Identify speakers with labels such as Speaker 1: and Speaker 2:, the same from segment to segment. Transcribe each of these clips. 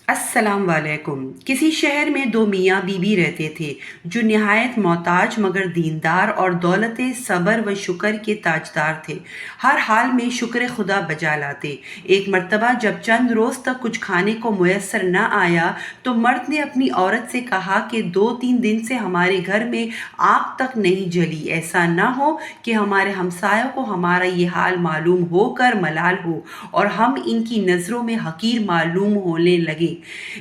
Speaker 1: السلام علیکم۔ کسی شہر میں دو میاں بیوی رہتے تھے جو نہایت محتاج مگر دیندار اور دولت صبر و شکر کے تاجدار تھے۔ ہر حال میں شکر خدا بجا لاتے۔ ایک مرتبہ جب چند روز تک کچھ کھانے کو میسر نہ آیا تو مرد نے اپنی عورت سے کہا کہ 2-3 دن سے ہمارے گھر میں آگ تک نہیں جلی، ایسا نہ ہو کہ ہمارے ہمسایوں کو ہمارا یہ حال معلوم ہو کر ملال ہو اور ہم ان کی نظروں میں حقیر معلوم ہونے لگے۔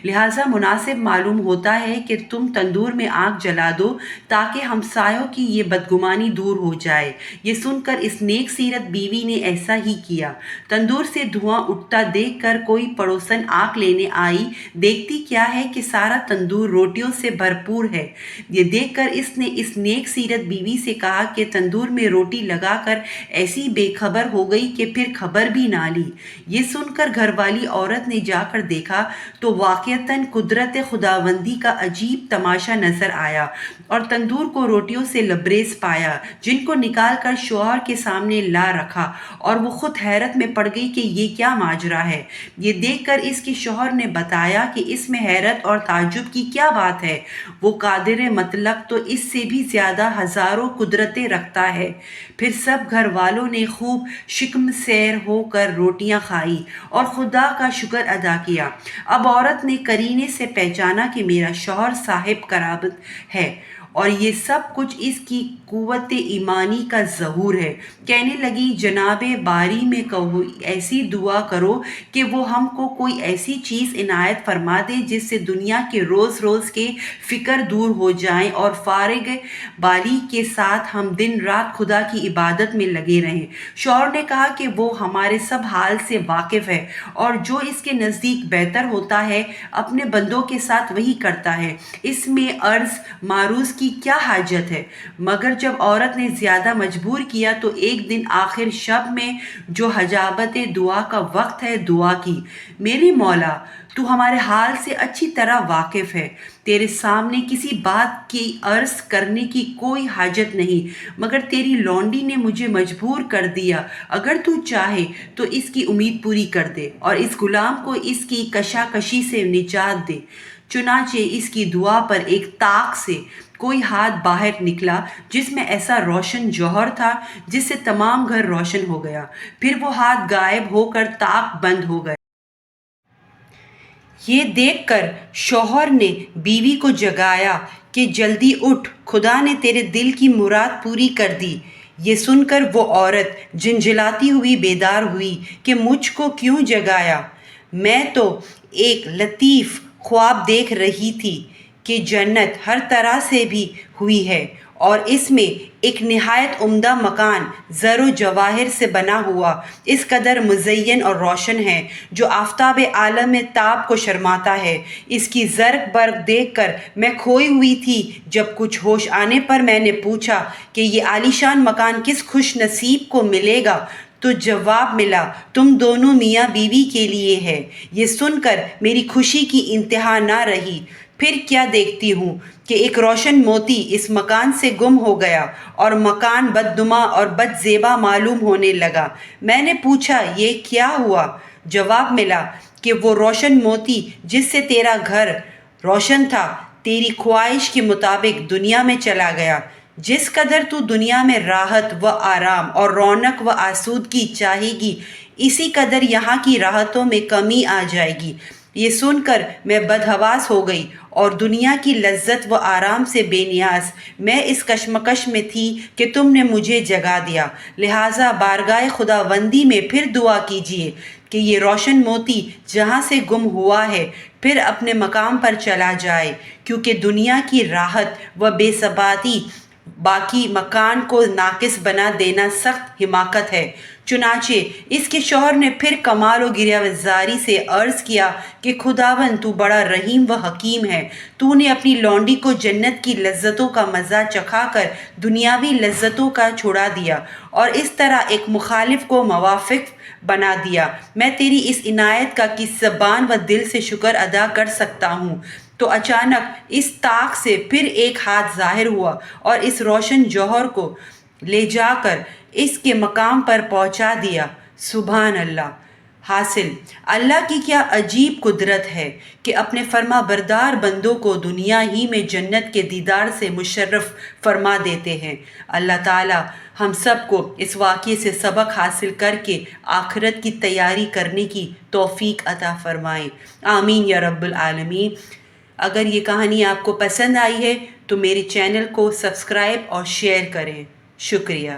Speaker 1: لہٰذا مناسب معلوم ہوتا ہے کہ تم تندور میں آگ جلا دو تاکہ ہمسایوں کی یہ بدگمانی دور ہو جائے۔ یہ سن کر اس نیک سیرت بیوی نے ایسا ہی کیا۔ تندور سے دھواں اٹھتا دیکھ کر کوئی پڑوسن آگ لینے آئی، دیکھتی کیا ہے کہ سارا تندور روٹیوں سے بھرپور ہے۔ یہ دیکھ کر اس نے اس نیک سیرت بیوی سے کہا کہ تندور میں روٹی لگا کر ایسی بے خبر ہو گئی کہ پھر خبر بھی نہ لی۔ یہ سن کر گھر والی عورت نے جا کر دیکھا تو واقعتاً قدرت خداوندی کا عجیب تماشا نظر آیا اور تندور کو روٹیوں سے لبریز پایا، جن کو نکال کر شوہر کے سامنے لا رکھا، اور وہ خود حیرت میں پڑ گئی کہ یہ کیا ماجرا ہے۔ یہ دیکھ کر اس کے شوہر نے بتایا کہ اس میں حیرت اور تعجب کی کیا بات ہے، وہ قادر مطلق تو اس سے بھی زیادہ ہزاروں قدرتیں رکھتا ہے۔ پھر سب گھر والوں نے خوب شکم سیر ہو کر روٹیاں کھائی اور خدا کا شکر ادا کیا۔ اب عورت نے قرینے سے پہچانا کہ میرا شوہر صاحب قرابت ہے اور یہ سب کچھ اس کی قوت ایمانی کا ظہور ہے۔ کہنے لگی، جناب باری میں کوئی ایسی دعا کرو کہ وہ ہم کو کوئی ایسی چیز عنایت فرما دے جس سے دنیا کے روز روز کے فکر دور ہو جائیں اور فارغ بالی کے ساتھ ہم دن رات خدا کی عبادت میں لگے رہیں۔ شوہر نے کہا کہ وہ ہمارے سب حال سے واقف ہے اور جو اس کے نزدیک بہتر ہوتا ہے اپنے بندوں کے ساتھ وہی کرتا ہے، اس میں عرض معروض کی کیا حاجت ہے۔ مگر جب عورت نے زیادہ مجبور کیا تو ایک دن آخر شب میں جو حجابت دعا کا وقت ہے دعا کی، میرے مولا تو ہمارے حال سے اچھی طرح واقف ہے، تیرے سامنے کسی بات کی عرض کرنے کی کوئی حاجت نہیں، مگر تیری لونڈی نے مجھے مجبور کر دیا، اگر تو چاہے تو اس کی امید پوری کر دے اور اس غلام کو اس کی کشاکشی سے نجات دے۔ چنانچہ اس کی دعا پر ایک طاق سے کوئی ہاتھ باہر نکلا جس میں ایسا روشن جوہر تھا جس سے تمام گھر روشن ہو گیا۔ پھر وہ ہاتھ غائب ہو کر طاق بند ہو گیا۔ یہ دیکھ کر شوہر نے بیوی کو جگایا کہ جلدی اٹھ، خدا نے تیرے دل کی مراد پوری کر دی۔ یہ سن کر وہ عورت جھنجھلاتی ہوئی بیدار ہوئی کہ مجھ کو کیوں جگایا؟ میں تو ایک لطیف خواب دیکھ رہی تھی کہ جنت ہر طرح سے بھی ہوئی ہے اور اس میں ایک نہایت عمدہ مکان زر و جواہر سے بنا ہوا اس قدر مزین اور روشن ہے جو آفتاب عالم تاب کو شرماتا ہے۔ اس کی زرق برق دیکھ کر میں کھوئی ہوئی تھی۔ جب کچھ ہوش آنے پر میں نے پوچھا کہ یہ عالیشان مکان کس خوش نصیب کو ملے گا تو جواب ملا، تم دونوں میاں بیوی کے لیے ہے۔ یہ سن کر میری خوشی کی انتہا نہ رہی۔ پھر کیا دیکھتی ہوں کہ ایک روشن موتی اس مکان سے گم ہو گیا اور مکان بدنما اور بد زیبا معلوم ہونے لگا۔ میں نے پوچھا، یہ کیا ہوا؟ جواب ملا کہ وہ روشن موتی جس سے تیرا گھر روشن تھا، تیری خواہش کے مطابق دنیا میں چلا گیا۔ جس قدر تو دنیا میں راحت و آرام اور رونق و آسودگی چاہے گی، اسی قدر یہاں کی راحتوں میں کمی آ جائے گی۔ یہ سن کر میں بدحواس ہو گئی اور دنیا کی لذت و آرام سے بے نیاز۔ میں اس کشمکش میں تھی کہ تم نے مجھے جگا دیا، لہٰذا بارگاہ خداوندی میں پھر دعا کیجیے کہ یہ روشن موتی جہاں سے گم ہوا ہے پھر اپنے مقام پر چلا جائے، کیونکہ دنیا کی راحت و بے ثباتی باقی مکان کو ناقص بنا دینا سخت حماقت ہے۔ چنانچہ اس کے شوہر نے پھر کمال و گریبانزاری سے عرض کیا کہ خداوند تو بڑا رحیم و حکیم ہے، تو نے اپنی لونڈی کو جنت کی لذتوں کا مزہ چکھا کر دنیاوی لذتوں کا چھڑا دیا اور اس طرح ایک مخالف کو موافق بنا دیا۔ میں تیری اس عنایت کا کس زبان و دل سے شکر ادا کر سکتا ہوں؟ تو اچانک اس طاق سے پھر ایک ہاتھ ظاہر ہوا اور اس روشن جوہر کو لے جا کر اس کے مقام پر پہنچا دیا۔ سبحان اللہ! حاصل اللہ کی کیا عجیب قدرت ہے کہ اپنے فرما بردار بندوں کو دنیا ہی میں جنت کے دیدار سے مشرف فرما دیتے ہیں۔ اللہ تعالی ہم سب کو اس واقعے سے سبق حاصل کر کے آخرت کی تیاری کرنے کی توفیق عطا فرمائیں، آمین یا رب العالمین۔ اگر یہ کہانی آپ کو پسند آئی ہے تو میرے چینل کو سبسکرائب اور شیئر کریں، شکریہ۔